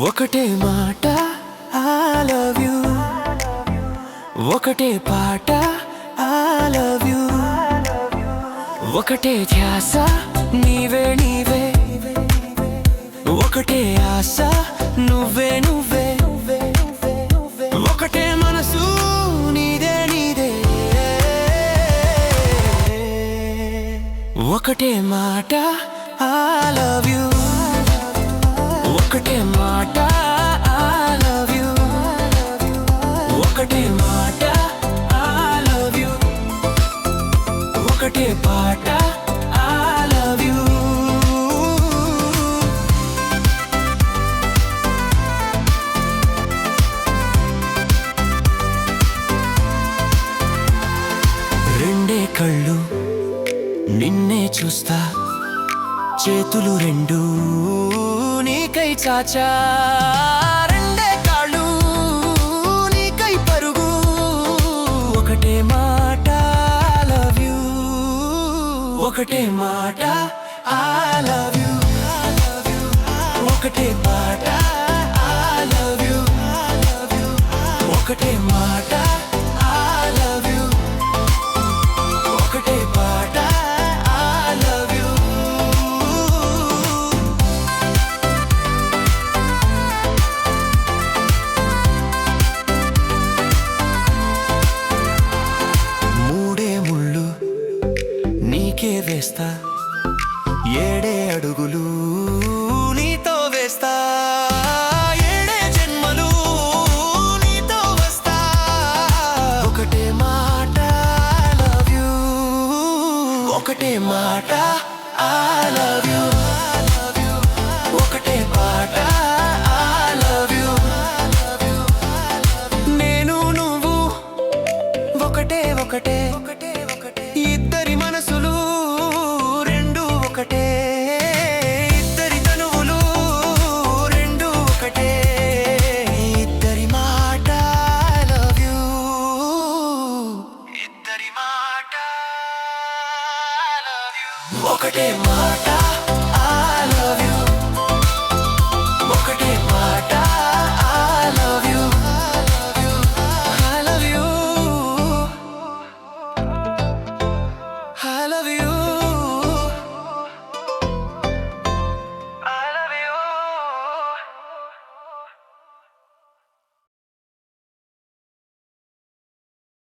ఒకటే మాట I love you, ఒకటే పాట I love you, ఒకటే ధ్యాస నీవే నీవే, ఒకటే ఆశ నువ్వే నువ్వే, ఒకటే మనసు నీదే నీదే, ఒకటే మాట I love you, ఒకటే మాట I love you, ఒకటే మాట I love you, ఒకటే పాట I love you. రెండే కళ్ళు నిన్నే చూస్తా, చేతులు రెండు నీకై చాచా, రెండే కాళ్ళు నీకై పరుగు, ఒకటే మాట I love you, ఒకటే మాట I love you, ఒకటే పాట I love you, ఒకటే